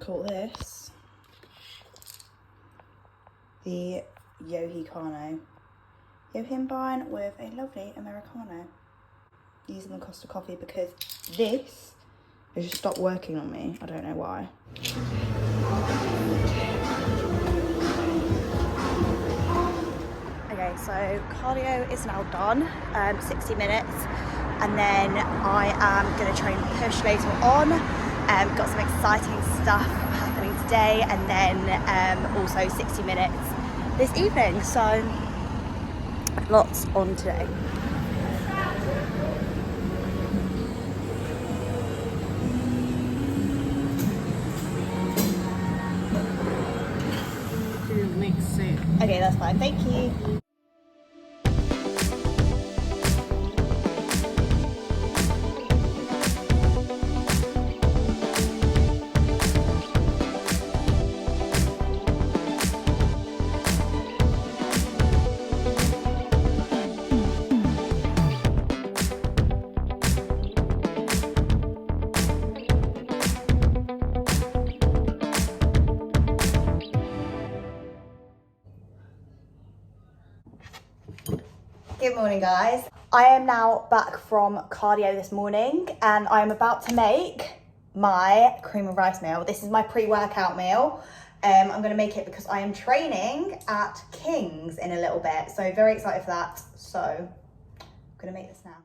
call this the Yohikano. Yohimbine with a lovely Americano. Using the Costa coffee because this has just stopped working on me. I don't know why. Okay, so cardio is now done, 60 minutes. And then I am gonna train push later on. Got some exciting stuff happening today, and then also 60 minutes this evening. So lots on today. Okay, that's fine. Thank you. Good morning, guys. I am now back from cardio this morning and I am about to make my cream of rice meal. This is my pre-workout meal. I'm going to make it because I am training at King's in a little bit. So very excited for that. So I'm going to make this now.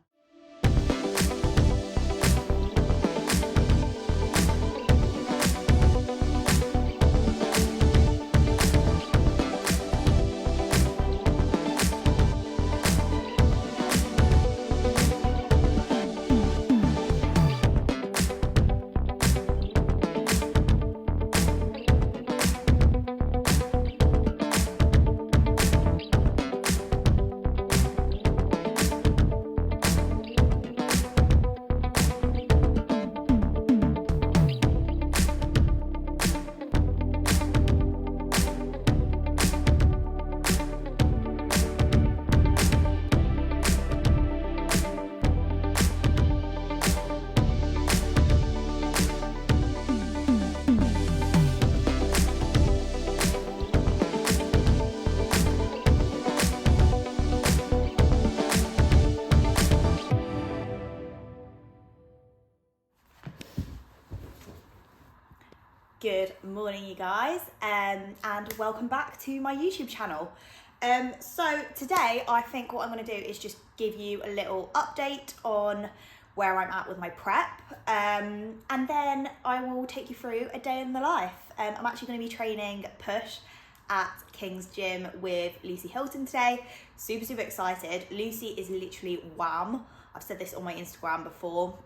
Good morning, you guys, and welcome back to my YouTube channel. So today I think what I'm going to do is just give you a little update on where I'm at with my prep, and then I will take you through a day in the life. I'm actually going to be training push at King's Gym with Lucy Hilton today. Super excited. Lucy is literally wham. I've said this on my Instagram before.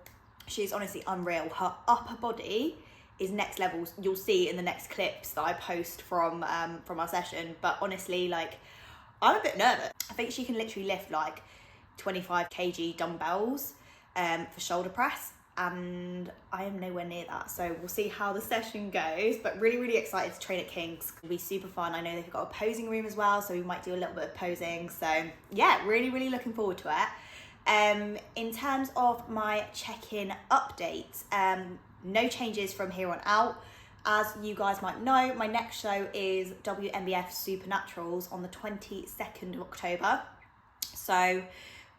She's honestly unreal. Her upper body is next level. You'll see in the next clips that I post from our session, but honestly, like, I'm a bit nervous. I think she can literally lift like 25 kg dumbbells for shoulder press, and I am nowhere near that. So we'll see how the session goes, but really excited to train at King's. It'll be super fun. I know they've got a posing room as well, so we might do a little bit of posing. So yeah, really looking forward to it. In terms of my check-in updates, no changes from here on out. As you guys might know, my next show is WNBF Supernaturals on the 22nd of October. So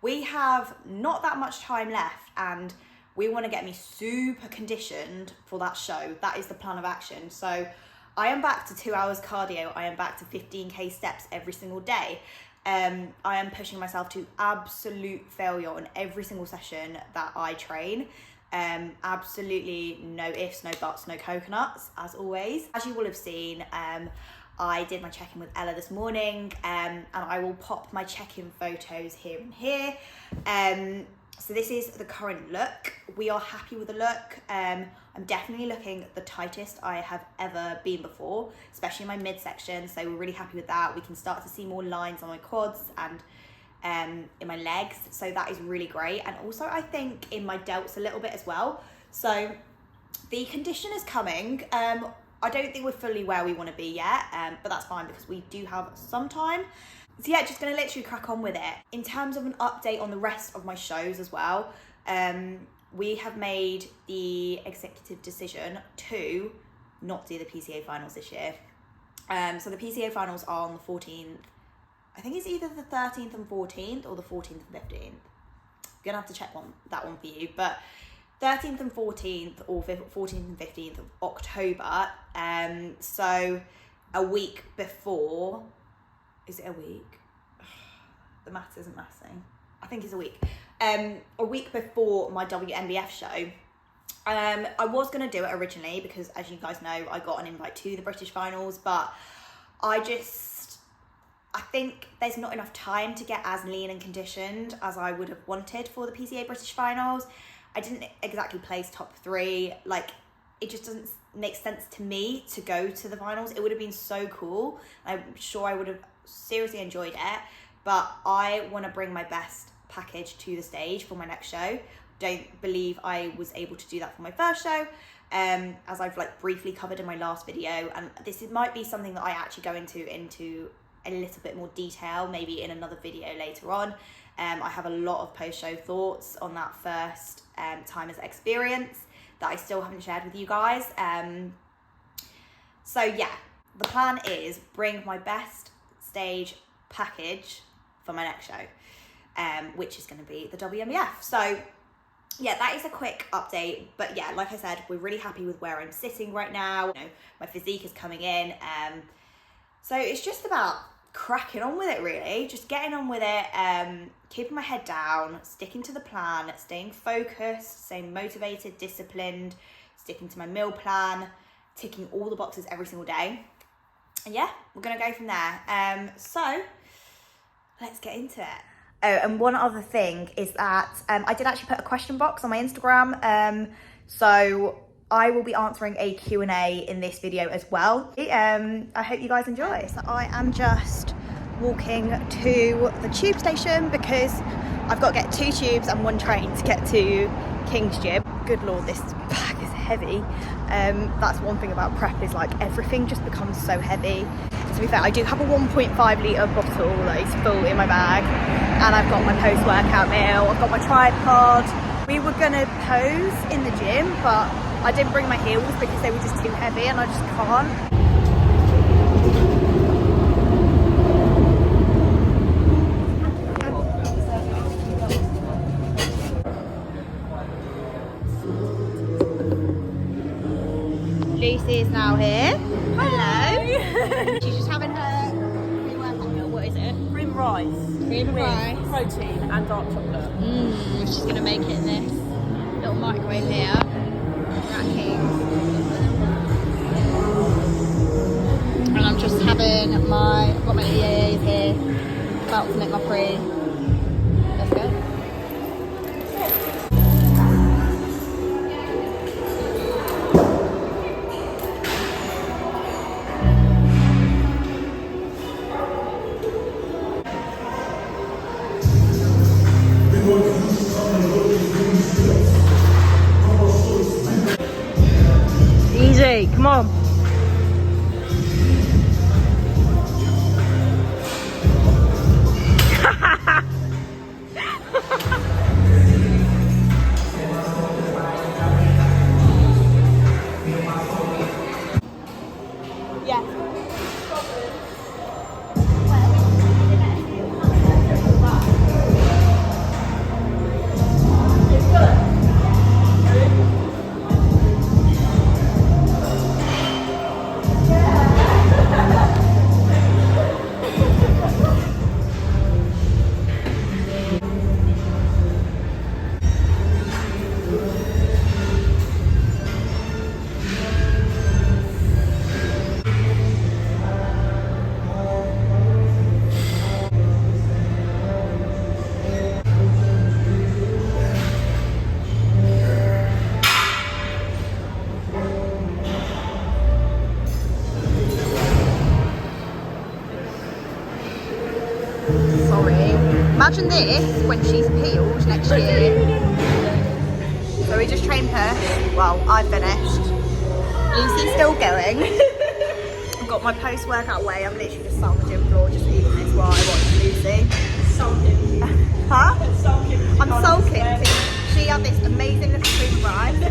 we have not that much time left, and we want to get me super conditioned for that show. That is the plan of action. So I am back to 2 hours cardio. I am back to 15k steps every single day. I am pushing myself to absolute failure on every single session that I train. Absolutely no ifs, no buts, no coconuts, as always. As you will have seen, I did my check-in with Ella this morning, and I will pop my check-in photos here and here. So this is the current look. We are happy with the look. I'm definitely looking the tightest I have ever been before, especially in my midsection. So we're really happy with that. We can start to see more lines on my quads and in my legs, so that is really great. And also I think in my delts a little bit as well. So the condition is coming. I don't think we're fully where we want to be yet, but that's fine because we do have some time. So yeah, just gonna literally crack on with it. In terms of an update on the rest of my shows as well, we have made the executive decision to not do the PCA finals this year. So the PCA finals are on the 14th. I think it's either the 13th and 14th or the 14th and 15th. I'm gonna have to check that one for you, but 13th and 14th or 14th and 15th of October. So a week before, is it a week? The maths isn't mathsing. I think it's a week. A week before my WNBF show. I was going to do it originally because, as you guys know, I got an invite to the British finals, but I think there's not enough time to get as lean and conditioned as I would have wanted for the PCA British finals. I didn't exactly place top 3. Like, it just doesn't make sense to me to go to the finals. It would have been so cool. I'm sure I would have seriously enjoyed it, but I want to bring my best package to the stage for my next show. Don't believe I was able to do that for my first show, as I've like briefly covered in my last video, and might be something that I actually go into a little bit more detail, maybe in another video later on. I have a lot of post-show thoughts on that first time as experience that I still haven't shared with you guys. So yeah, the plan is bring my best stage package for my next show, which is going to be the WNBF. So yeah, that is a quick update, but yeah, like I said, we're really happy with where I'm sitting right now. You know, my physique is coming in, so it's just about cracking on with it, really. Just getting on with it, keeping my head down, sticking to the plan, staying focused, staying motivated, disciplined, sticking to my meal plan, ticking all the boxes every single day. And yeah, we're gonna go from there. So let's get into it. Oh, and one other thing is that I did actually put a question box on my Instagram. So I will be answering a Q&A in this video as well. I hope you guys enjoy. So I am just walking to the tube station because I've got to get 2 tubes and 1 train to get to King's Gym. Good Lord, this bag is heavy. That's one thing about prep, is like everything just becomes so heavy. To be fair, I do have a 1.5 litre bottle that is full in my bag, and I've got my post-workout meal, I've got my tripod. We were gonna pose in the gym, but I didn't bring my heels because they were just too heavy and I just can't. Lucy is now here. Hello. She's just having her pre-workout meal. What is it? Cream rice. Cream rice. Protein and dark chocolate. She's going to make it in this little microwave here. Racking. And I'm just having I've got my EAAs here. About to make my pre. Let's go. Easy, come on. Imagine this when she's peeled next year. So we just trained her. Well, I finished. Lucy's still going. I've got my post-workout whey. I'm literally just sat on the gym floor just eating this while I watch Lucy. Sulking. Huh? Sulking. I'm sulking. She had this amazing little scoop of rice,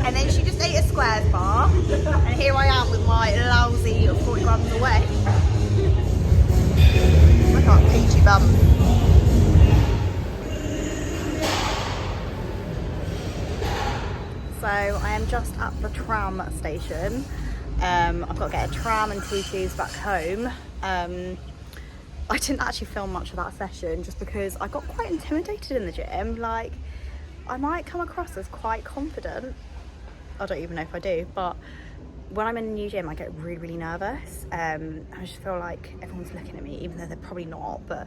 and then she just ate a squares bar, and here I am with my lousy 40 grams away. Look at that peachy bum. So I am just at the tram station. I've got to get a tram and 2 tubes back home. I didn't actually film much of that session just because I got quite intimidated in the gym. Like, I might come across as quite confident. I don't even know if I do, but when I'm in a new gym, I get really, really nervous. I just feel like everyone's looking at me, even though they're probably not. But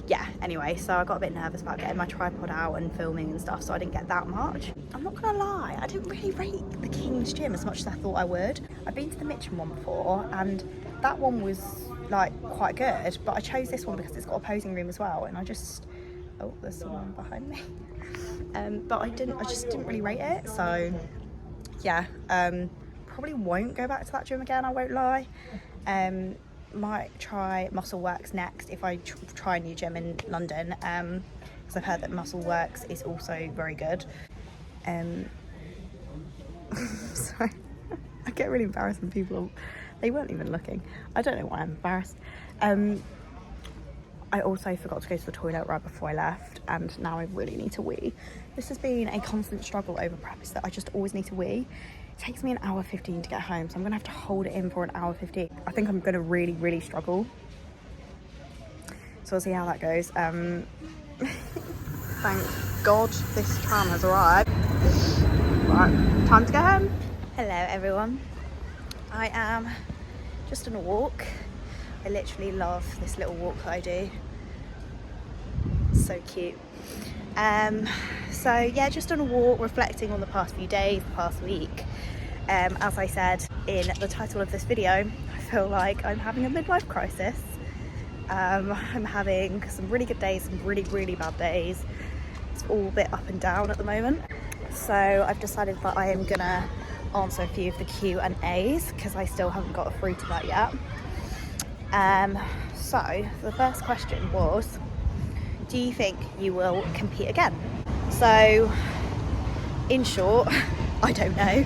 yeah, anyway, so I got a bit nervous about getting my tripod out and filming and stuff, so I didn't get that much. I'm not gonna lie, I didn't really rate the King's gym as much as I thought I would. I've been to the Mitcham one before, and that one was like quite good, but I chose this one because it's got a posing room as well, and I just, oh, there's someone behind me. But I just didn't really rate it, so yeah. Probably won't go back to that gym again, I won't lie. Might try Muscle Works next if I try a new gym in London, because I've heard that Muscle Works is also very good. Sorry, I get really embarrassed when people, they weren't even looking. I don't know why I'm embarrassed. I also forgot to go to the toilet right before I left, and now I really need to wee. This has been a constant struggle over prep, is that I just always need to wee. It takes me an hour 15 to get home, so I'm gonna have to hold it in for an hour 15. I think I'm gonna really, really struggle. So we'll see how that goes. Thank God this tram has arrived. Right, time to go home. Hello everyone. I am just on a walk. I literally love this little walk that I do. It's so cute. So yeah, just on a walk, reflecting on the past few days, the past week. As I said in the title of this video, I feel like I'm having a midlife crisis. I'm having some really good days, some really, really bad days. It's all a bit up and down at the moment. So I've decided that I am gonna answer a few of the Q&As because I still haven't got through to that yet. So the first question was, do you think you will compete again? So in short, I don't know.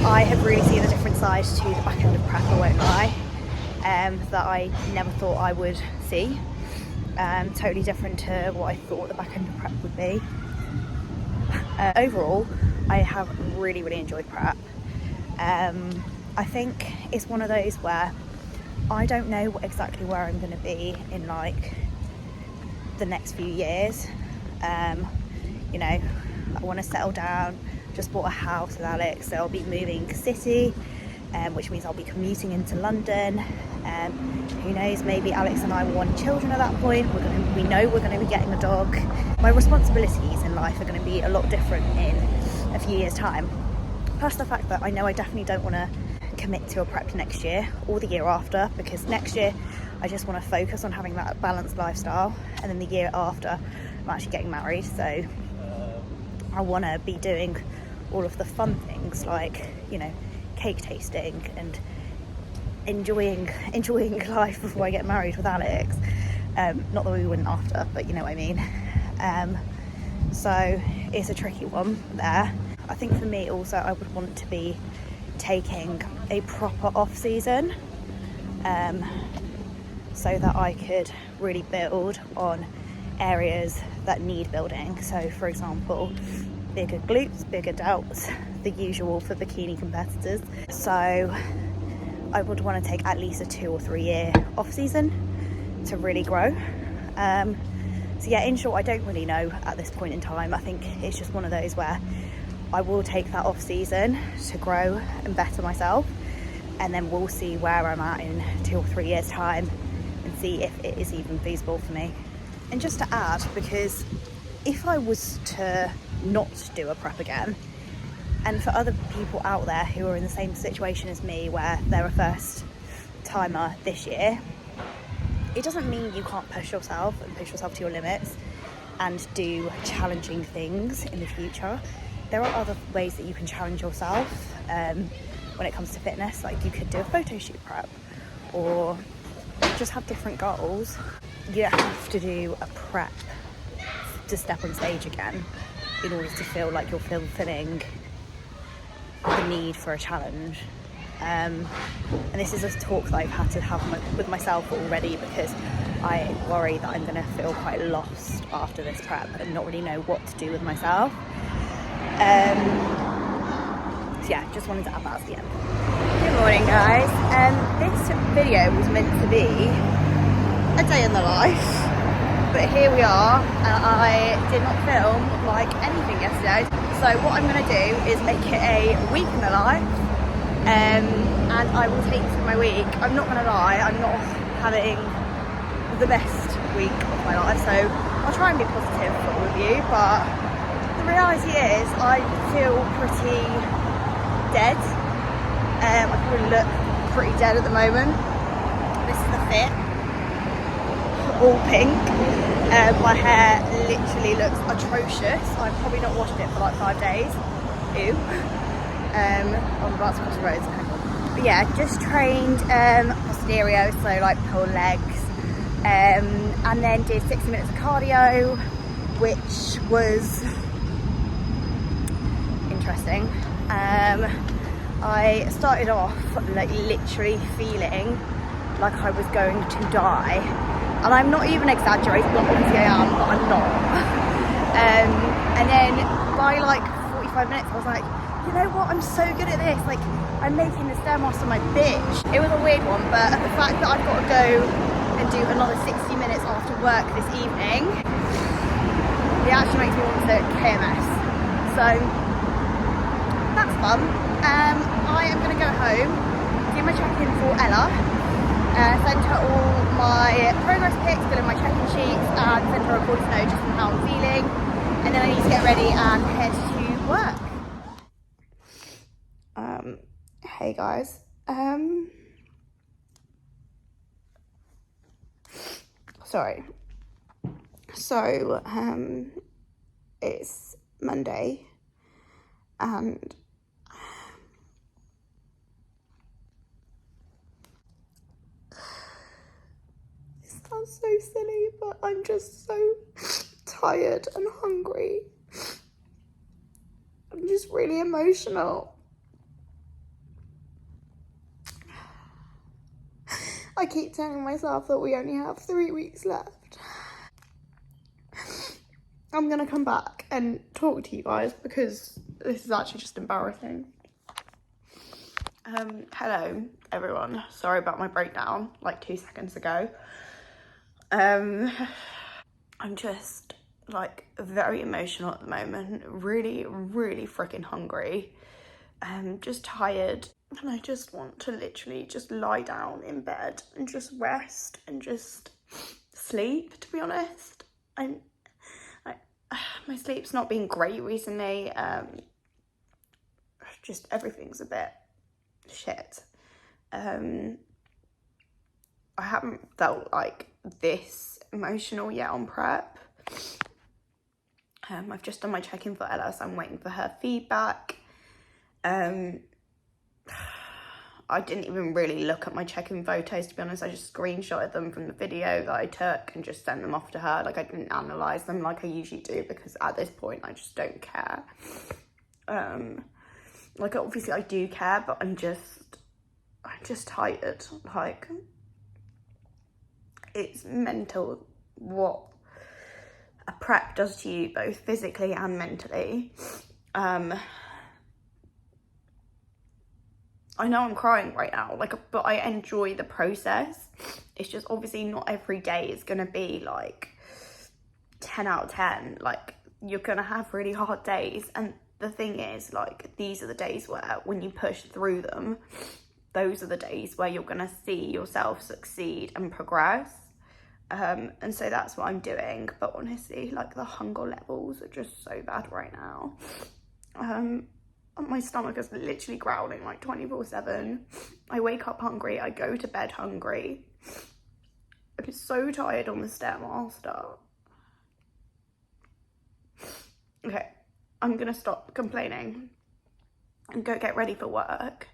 I have really seen a different side to the back end of prep, I won't lie, that I never thought I would see. Totally different to what I thought the back end of prep would be. Overall, I have really, really enjoyed prep. I think it's one of those where I don't know exactly where I'm going to be in like the next few years. You know, I want to settle down. Just bought a house with Alex, so I'll be moving city, which means I'll be commuting into London. Who knows, maybe Alex and I will want children at that point. We know we're going to be getting a dog. My responsibilities in life are going to be a lot different in a few years' time. Plus the fact that I know I definitely don't want to commit to a prep next year or the year after, because next year I just want to focus on having that balanced lifestyle, and then the year after I'm actually getting married, so I want to be doing all of the fun things like, you know, cake tasting and enjoying life before I get married with Alex. Not that we wouldn't after, but you know what I mean. So it's a tricky one there. I think for me also, I would want to be taking a proper off season, so that I could really build on areas that need building. So for example, bigger glutes, bigger delts, the usual for bikini competitors. So I would want to take at least a 2 or 3 year off season to really grow. So yeah, in short, I don't really know at this point in time. I think it's just one of those where I will take that off season to grow and better myself, and then we'll see where I'm at in 2 or 3 years time and see if it is even feasible for me. And just to add, because if I was to not do a prep again, and for other people out there who are in the same situation as me where they're a first timer this year, it doesn't mean you can't push yourself and push yourself to your limits and do challenging things in the future. There are other ways that you can challenge yourself when it comes to fitness. Like, you could do a photo shoot prep or just have different goals. You don't have to do a prep to step on stage again. in order to feel like you're fulfilling the need for a challenge. And this is a talk that I've had to have with myself already, because I worry that I'm going to feel quite lost after this prep and not really know what to do with myself. So yeah, just wanted to add that at the end. Good morning, guys. This video was meant to be a day in the life, but here we are, and I did not film like anything yesterday. So what I'm going to do is make it a week in the life, and I will take you through my week. I'm not going to lie, I'm not having the best week of my life, so I'll try and be positive for all of you, but the reality is I feel pretty dead. I probably look pretty dead at the moment. This is the fit, all pink. My hair literally looks atrocious. I've probably not washed it for like 5 days. Ew. I'm about to cross the roads. But yeah, just trained posterior, so like pull legs, and then did 60 minutes of cardio, which was interesting. I started off like literally feeling like I was going to die, and I'm not even exaggerating, but obviously I am, but I'm not. And then by like 45 minutes I was like, you know what, I'm so good at this, like I'm making the stairmaster my bitch. It was a weird one, but the fact that I've got to go and do another 60 minutes after work this evening, it actually makes me want to KMS. So that's fun. I am going to go home, do my check-in for Ella, send her all my progress pics, fill in my check-in sheets, and send her a voice note just on how I'm feeling, and then I need to get ready and head to work. Hey guys, sorry, so it's Monday, and it sounds so silly, but I'm just so tired and hungry. I'm just really emotional. I keep telling myself that we only have 3 weeks left. I'm gonna come back and talk to you guys because this is actually just embarrassing. Hello everyone. Sorry about my breakdown like 2 seconds ago. I'm just like very emotional at the moment. Really freaking hungry. Just tired. And I just want to literally just lie down in bed and just rest and just sleep, to be honest. My sleep's not been great recently. Just everything's a bit shit. I haven't felt like this emotional yet on prep. I've just done my check-in for Ella, so I'm waiting for her feedback. I didn't even really look at my check-in photos, to be honest. I just screenshotted them from the video that I took and just sent them off to her. Like, I didn't analyse them like I usually do, because at this point I just don't care. Like, obviously I do care, but I'm just tired. Like, it's mental what a prep does to you, both physically and mentally. I know I'm crying right now, like, but I enjoy the process. It's just obviously not every day is gonna be like 10 out of 10. Like, you're gonna have really hard days, and the thing is, like, these are the days where when you push through them, those are the days where you're gonna see yourself succeed and progress. And so that's what I'm doing. But honestly, like, the hunger levels are just so bad right now. My stomach is literally growling like 24/7. I wake up hungry, I go to bed hungry. I'm so tired on the Stairmaster. Okay, I'm gonna stop complaining and go get ready for work.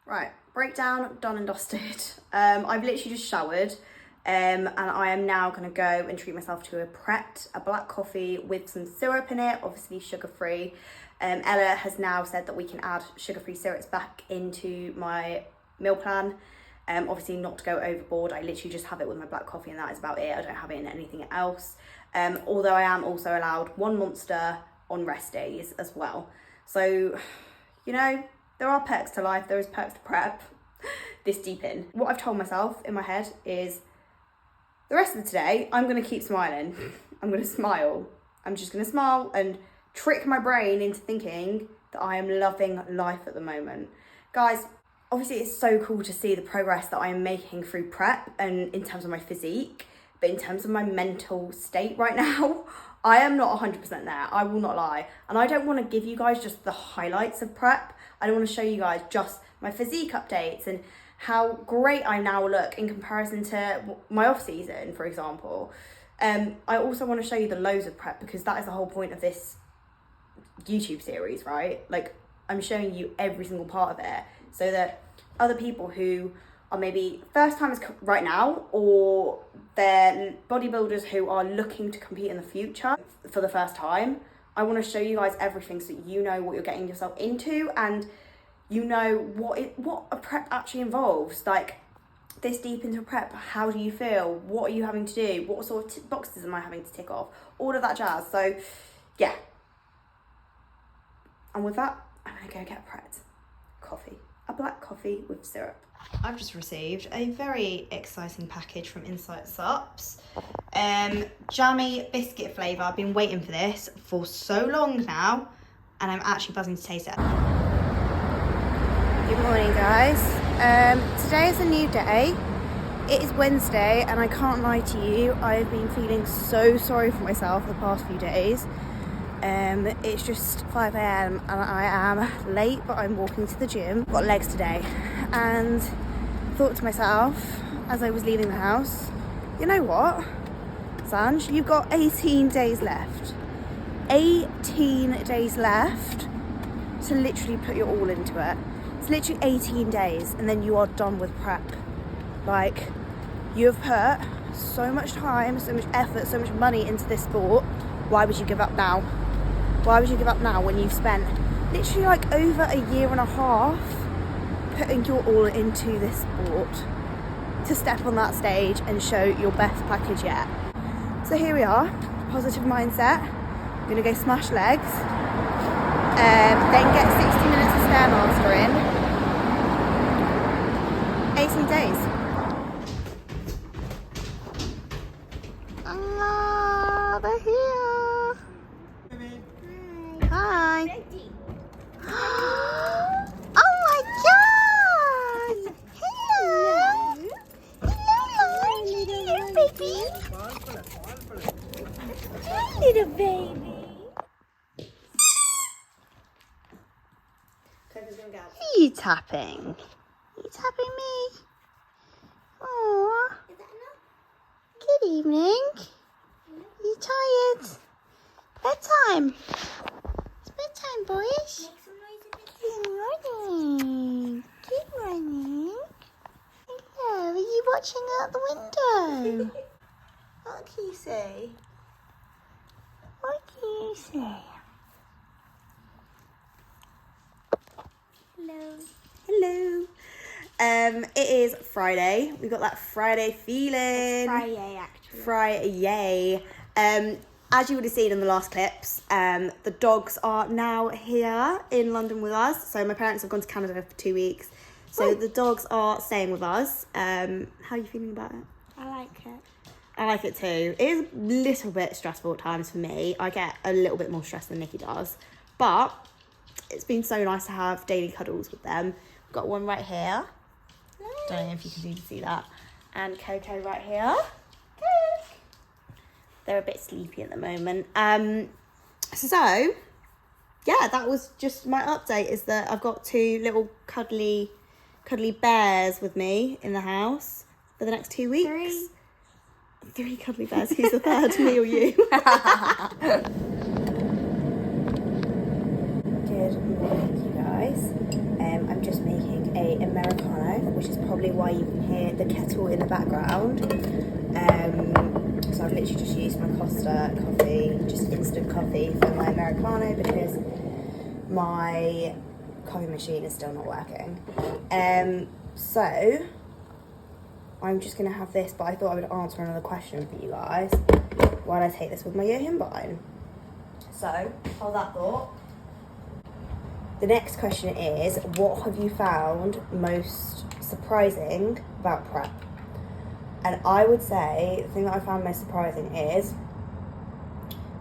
Right, breakdown done and dusted. I've literally just showered. And I am now going to go and treat myself to a black coffee with some syrup in it, obviously sugar-free. Ella has now said that we can add sugar-free syrups back into my meal plan. Obviously not to go overboard. I literally just have it with my black coffee and that is about it. I don't have it in anything else. Although I am also allowed 1 Monster on rest days as well. So, you know, there are perks to life. There is perks to prep this deep in. What I've told myself in my head is the rest of the day, I'm going to keep smiling. I'm going to smile. I'm just going to smile and trick my brain into thinking that I am loving life at the moment. Guys, obviously it's so cool to see the progress that I am making through prep and in terms of my physique, but in terms of my mental state right now, I am not 100% there. I will not lie. And I don't want to give you guys just the highlights of prep. I don't want to show you guys just my physique updates and how great I now look in comparison to my off season, for example. I also want to show you the lows of prep because that is the whole point of this YouTube series, right? Like, I'm showing you every single part of it so that other people who are maybe first timers right now, or they're bodybuilders who are looking to compete in the future for the first time, I want to show you guys everything so you know what you're getting yourself into and you know what a prep actually involves. Like, this deep into prep, how do you feel? What are you having to do? What sort of boxes am I having to tick off? All of that jazz. So yeah. And with that, I'm gonna go get prepped. Coffee. A black coffee with syrup. I've just received a very exciting package from Insight Sups. Jammy biscuit flavour. I've been waiting for this for so long now and I'm actually buzzing to taste it. Good morning, guys. Today is a new day. It is Wednesday and I can't lie to you, I've been feeling so sorry for myself the past few days. It's just 5 a.m. and I am late, but I'm walking to the gym. Got legs today and thought to myself as I was leaving the house, you know what, Sanj, you've got 18 days left. 18 days left to literally put your all into it. It's literally 18 days and then you are done with prep. Like, you have put so much time, so much effort, so much money into this sport. Why would you give up now? Why would you give up now when you've spent literally like over a year and a half putting your all into this sport to step on that stage and show your best package yet? So here we are, positive mindset. I'm gonna go smash legs, then get 60 minutes of Stairmaster in. 18 days. Ah, they're here. Hi. Oh my god! Hello! Hello, little baby. Hi, little baby. Who are you tapping? Are you tapping me? Aww. Good evening. Are you tired? Bedtime. It's bedtime, boys. Good morning. Good morning. Hello. Are you watching out the window? What can you say? What can you say? Hello. Hello. It is Friday. We've got that Friday feeling. It's Friday, actually. Friday. As you would have seen in the last clips, the dogs are now here in London with us. So my parents have gone to Canada for 2 weeks. So the dogs are staying with us. How are you feeling about it? I like it. I like it too. It is a little bit stressful at times for me. I get a little bit more stressed than Nikki does. But it's been so nice to have daily cuddles with them. We've got one right here. Don't know if you can even see that. And Coco right here. They're a bit sleepy at the moment. So, yeah, that was just my update, is that I've got 2 little cuddly bears with me in the house for the next 2 weeks. 3 cuddly bears. Who's the third, me or you? Good morning, you guys. I'm just making a Americano, which is probably why you can hear the kettle in the background. So I've literally just used my Costa coffee, just instant coffee for my Americano because my coffee machine is still not working. So I'm just gonna have this, but I thought I would answer another question for you guys while I take this with my yohimbine. So hold that thought. The next question is, what have you found most surprising about prep? And I would say the thing that I found most surprising is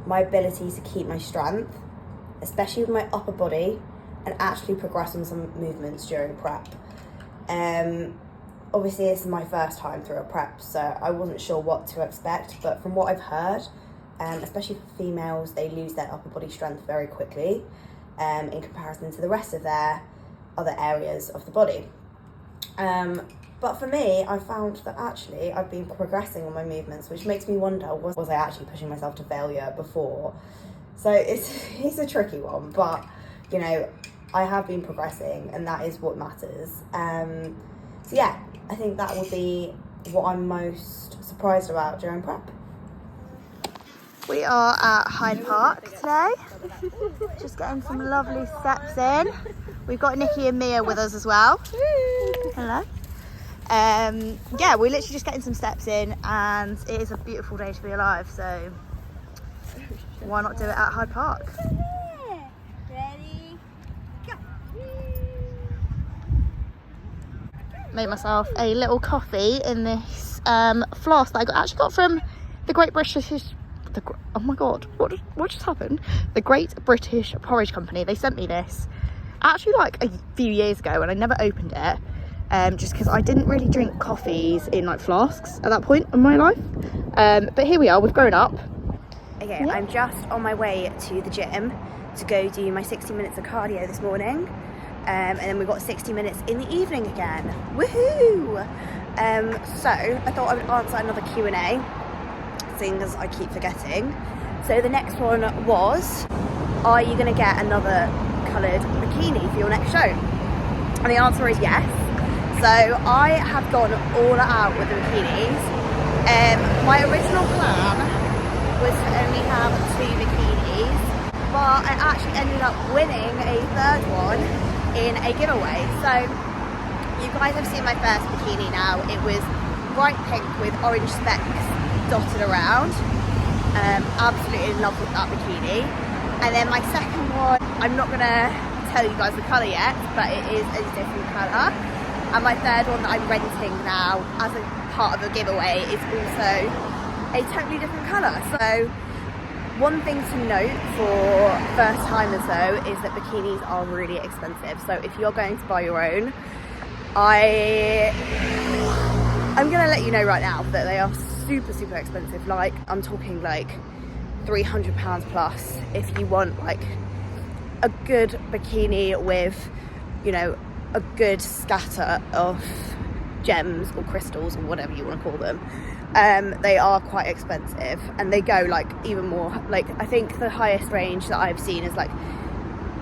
my ability to keep my strength, especially with my upper body, and actually progress on some movements during prep. Obviously this is my first time through a prep, so I wasn't sure what to expect, but from what I've heard, especially for females, they lose their upper body strength very quickly in comparison to the rest of their other areas of the body. But for me, I found that actually I've been progressing on my movements, which makes me wonder, was I actually pushing myself to failure before? So it's a tricky one, but you know, I have been progressing and that is what matters. So yeah, I think that would be what I'm most surprised about during prep. We are at Hyde Park today, just getting some lovely steps in. We've got Nikki and Mia with us as well. Hello. Yeah, we're literally just getting some steps in, and it is a beautiful day to be alive, so why not do it at Hyde Park? Ready, go. Made myself a little coffee in this flask that I actually got from the Great British, oh my god, what just happened? The Great British Porridge Company. They sent me this actually like a few years ago, and I never opened it. Just because I didn't really drink coffees in like flasks at that point in my life. But here we are, we've grown up. Okay, yeah. I'm just on my way to the gym to go do my 60 minutes of cardio this morning. And then we've got 60 minutes in the evening again. Woohoo! So I thought I would answer another Q&A, seeing as I keep forgetting. So the next one was, are you going to get another coloured bikini for your next show? And the answer is yes. So I have gone all out with the bikinis. My original plan was to only have 2 bikinis, but I actually ended up winning a third one in a giveaway. So you guys have seen my first bikini now. It was bright pink with orange specks dotted around. Absolutely in love with that bikini. And then my second one, I'm not gonna tell you guys the colour yet, but it is a different colour. And my third one that I'm renting now as a part of the giveaway is also a totally different colour. So one thing to note for first timers though is that bikinis are really expensive. So if you're going to buy your own, I'm gonna let you know right now that they are super expensive. Like I'm talking like £300 plus if you want like a good bikini with, you know, a good scatter of gems or crystals or whatever you want to call them. They are quite expensive, and they go like even more, like I think the highest range that I've seen is like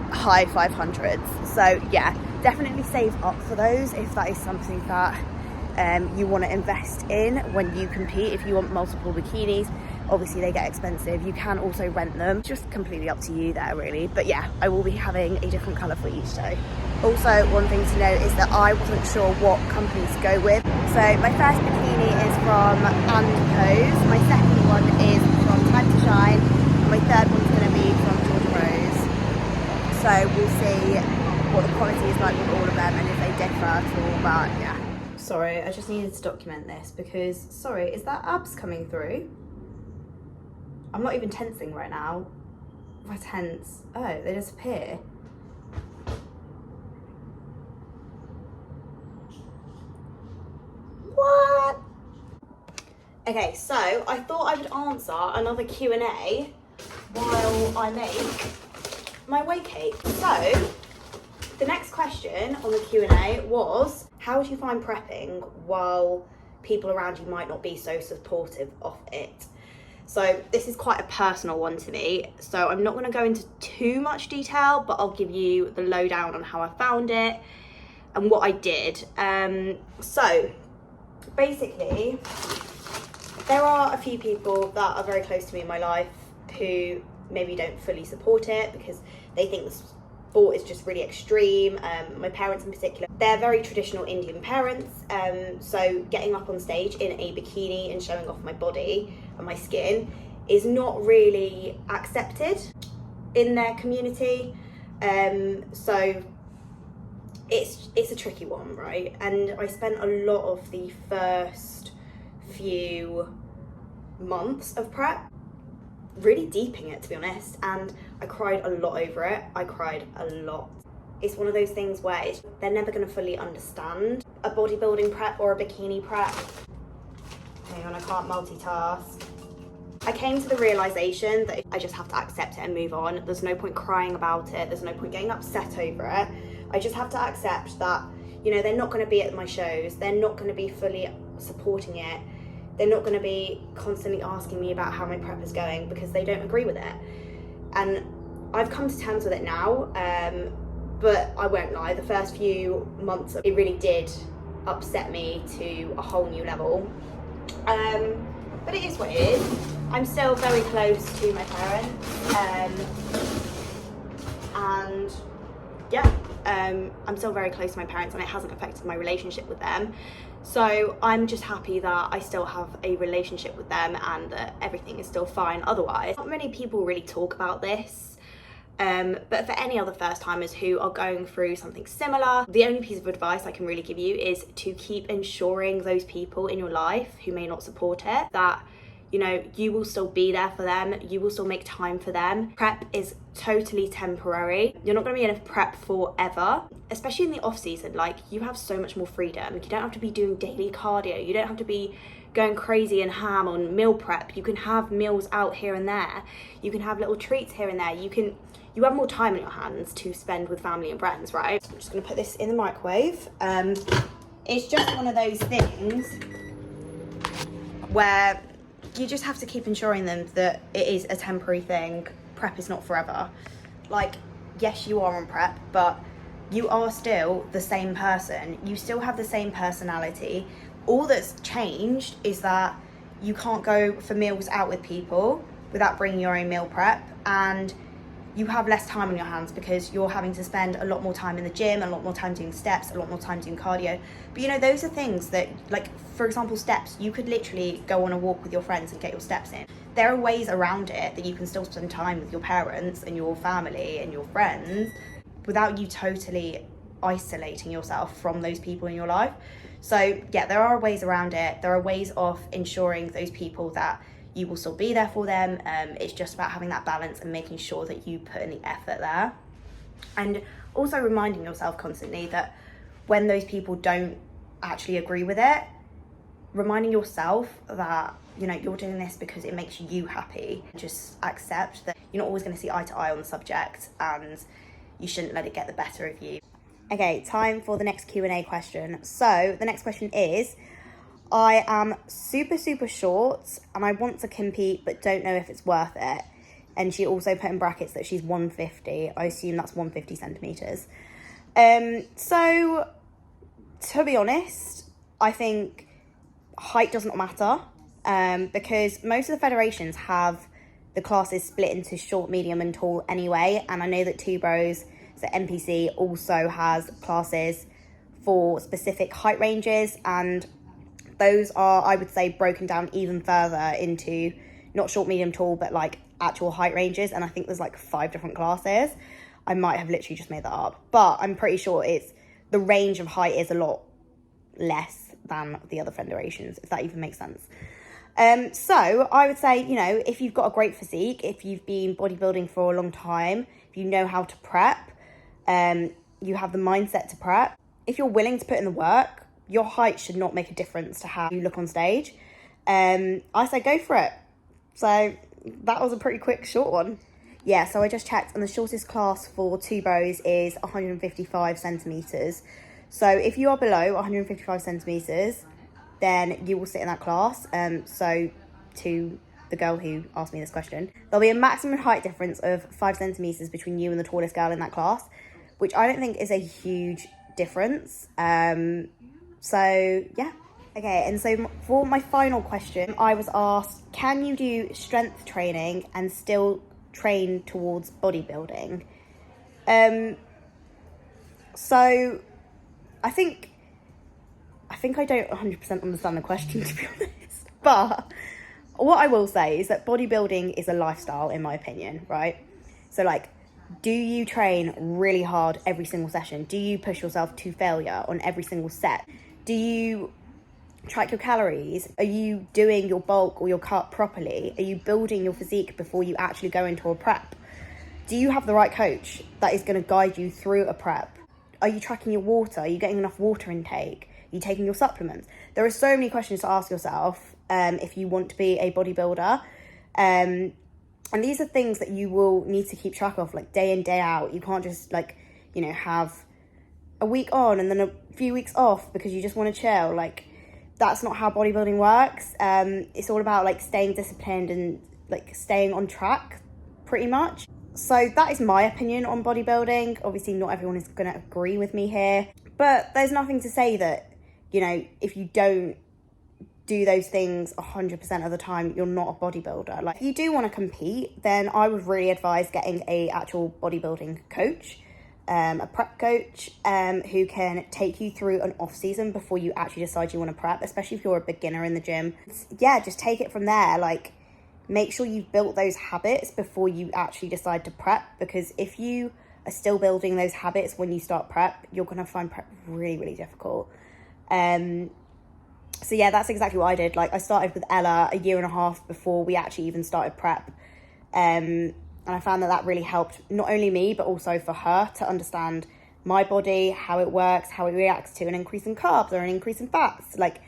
high 500s. So yeah, definitely save up for those if that is something that you want to invest in when you compete. If you want multiple bikinis, obviously they get expensive. You can also rent them, just completely up to you there really. But yeah, I will be having a different colour for each day. Also, one thing to note is that I wasn't sure what company to go with. So my first bikini is from And Pose, my second one is from Time to Shine, and my third one's going to be from Georgia Rose. So we'll see what the quality is like with all of them and if they differ at all, but yeah. Sorry, I just needed to document this because, sorry, is that abs coming through? I'm not even tensing right now. If I tense, oh, they disappear. What? Okay, so I thought I would answer another Q&A while I make my weight cake. So the next question on the Q&A was, how do you find prepping while people around you might not be so supportive of it? So this is quite a personal one to me. So I'm not going to go into too much detail, but I'll give you the lowdown on how I found it and what I did. So basically, there are a few people that are very close to me in my life who maybe don't fully support it because they think the sport is just really extreme. My parents in particular, they're very traditional Indian parents, so getting up on stage in a bikini and showing off my body and my skin is not really accepted in their community. So it's a tricky one, right? And I spent a lot of the first few months of prep really deeping it, to be honest, and I cried a lot over it. I cried a lot. It's one of those things where they're never going to fully understand a bodybuilding prep or a bikini prep. Hang on, I can't multitask. I came to the realization that I just have to accept it and move on. There's no point crying about it. There's no point getting upset over it. I just have to accept that, you know, they're not going to be at my shows. They're not going to be fully supporting it. They're not going to be constantly asking me about how my prep is going because they don't agree with it. And I've come to terms with it now, but I won't lie, the first few months, it really did upset me to a whole new level. But it is what it is. I'm still very close to my parents, and yeah, I'm still very close to my parents, and it hasn't affected my relationship with them. So I'm just happy that I still have a relationship with them and that everything is still fine otherwise. Not many people really talk about this, but for any other first timers who are going through something similar, the only piece of advice I can really give you is to keep ensuring those people in your life who may not support it, that, you know, you will still be there for them, you will still make time for them. Prep is totally temporary. You're not going to be in a prep forever, especially in the off season. Like, you have so much more freedom. You don't have to be doing daily cardio. You don't have to be going crazy and ham on meal prep. You can have meals out here and there. You can have little treats here and there. You have more time in your hands to spend with family and friends, right? I'm just going to put this in the microwave. It's just one of those things where you just have to keep ensuring them that it is a temporary thing. Prep is not forever. Like, yes, you are on prep, but you are still the same person. You still have the same personality. All that's changed is that you can't go for meals out with people without bringing your own meal prep, and you have less time on your hands because you're having to spend a lot more time in the gym, a lot more time doing steps, a lot more time doing cardio. But you know, those are things that, like, for example, steps, you could literally go on a walk with your friends and get your steps in. There are ways around it that you can still spend time with your parents and your family and your friends without you totally isolating yourself from those people in your life. So yeah, there are ways around it. There are ways of ensuring those people that you will still be there for them. It's just about having that balance and making sure that you put in the effort there. And also reminding yourself constantly that when those people don't actually agree with it, reminding yourself that, you know, you're doing this because it makes you happy. Just accept that you're not always going to see eye to eye on the subject, and you shouldn't let it get the better of you. Okay, time for the next Q&A question. So the next question is, I am super short and I want to compete but don't know if it's worth it. And she also put in brackets that she's 150. I assume that's 150 centimetres. So to be honest, I think height doesn't matter, because most of the federations have the classes split into short, medium and tall anyway. And I know that Two Bros, so NPC, also has classes for specific height ranges, and those are, I would say, broken down even further into not short, medium, tall, but like actual height ranges. And I think there's like 5 different classes. I might have literally just made that up, but I'm pretty sure it's, the range of height is a lot less than the other federations, if that even makes sense. So I would say, you know, if you've got a great physique, if you've been bodybuilding for a long time, if you know how to prep, you have the mindset to prep, if you're willing to put in the work, your height should not make a difference to how you look on stage. I say go for it. So that was a pretty quick, short one. Yeah, so I just checked, and the shortest class for Two Bros is 155 centimetres. So if you are below 155 centimetres, then you will sit in that class. So to the girl who asked me this question, there'll be a maximum height difference of 5 centimeters between you and the tallest girl in that class, which I don't think is a huge difference. So yeah. Okay, and so for my final question, I was asked, can you do strength training and still train towards bodybuilding? So I think I don't 100% understand the question, to be honest. But what I will say is that bodybuilding is a lifestyle, in my opinion, right? So like, do you train really hard every single session? Do you push yourself to failure on every single set? Do you track your calories? Are you doing your bulk or your cut properly? Are you building your physique before you actually go into a prep? Do you have the right coach that is going to guide you through a prep? Are you tracking your water? Are you getting enough water intake? Are you taking your supplements? There are so many questions to ask yourself if you want to be a bodybuilder. And these are things that you will need to keep track of, like day in, day out. You can't just like, you know, have a week on and then a few weeks off because you just want to chill. Like, that's not how bodybuilding works. It's all about like staying disciplined and like staying on track pretty much. So that is my opinion on bodybuilding. Obviously not everyone is going to agree with me here, but there's nothing to say that, you know, if you don't do those things 100% of the time, you're not a bodybuilder. Like, if you do want to compete, then I would really advise getting a actual bodybuilding coach, a prep coach, who can take you through an off season before you actually decide you want to prep, especially if you're a beginner in the gym. Yeah, just take it from there. Like, make sure you've built those habits before you actually decide to prep, because if you are still building those habits when you start prep, you're going to find prep really, really difficult. So yeah, that's exactly what I did. Like, I started with Ella a year and a half before we actually even started prep. And I found that that really helped not only me, but also for her to understand my body, how it works, how it reacts to an increase in carbs or an increase in fats. Like,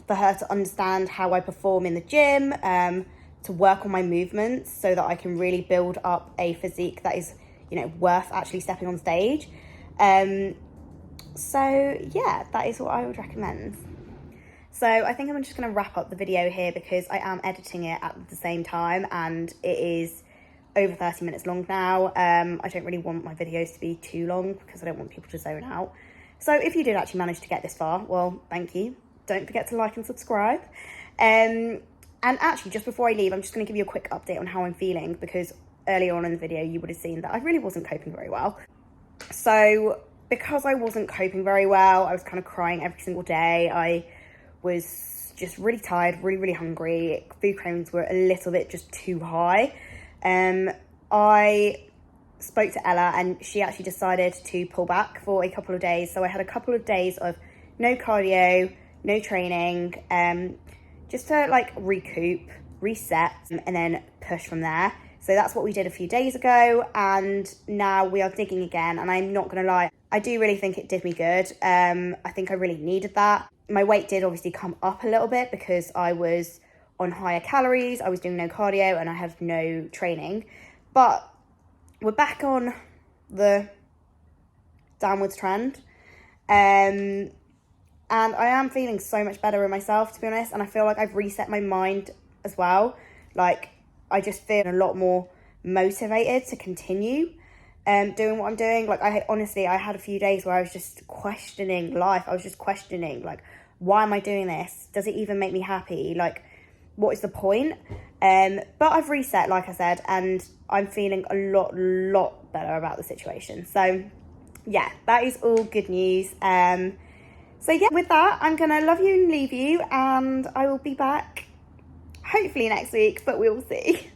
for her to understand how I perform in the gym, to work on my movements so that I can really build up a physique that is, you know, worth actually stepping on stage. So yeah, that is what I would recommend. So I think I'm just going to wrap up the video here because I am editing it at the same time and it is over 30 minutes long now. I don't really want my videos to be too long because I don't want people to zone out. So if you did actually manage to get this far, well, thank you. Don't forget to like and subscribe. And actually, just before I leave, I'm just going to give you a quick update on how I'm feeling, because earlier on in the video, you would have seen that I really wasn't coping very well. So because I wasn't coping very well, I was kind of crying every single day. I was just really tired, really, really hungry. Food cravings were a little bit just too high. I spoke to Ella and she actually decided to pull back for a couple of days. So I had a couple of days of no cardio, no training, just to like recoup, reset, and then push from there. So that's what we did a few days ago, and now we are digging again. And I'm not gonna lie, I do really think it did me good. I think I really needed that. My weight did obviously come up a little bit because I was on higher calories, I was doing no cardio, and I had no training. But we're back on the downwards trend. And I am feeling so much better in myself, to be honest. And I feel like I've reset my mind as well. Like, I just feel a lot more motivated to continue doing what I'm doing. Like, I had a few days where I was just questioning life. I was just questioning, like, why am I doing this? Does it even make me happy? Like, what is the point? But I've reset, like I said, and I'm feeling a lot better about the situation. So yeah, that is all good news. So yeah, with that, I'm gonna love you and leave you, and I will be back hopefully next week, but we'll see.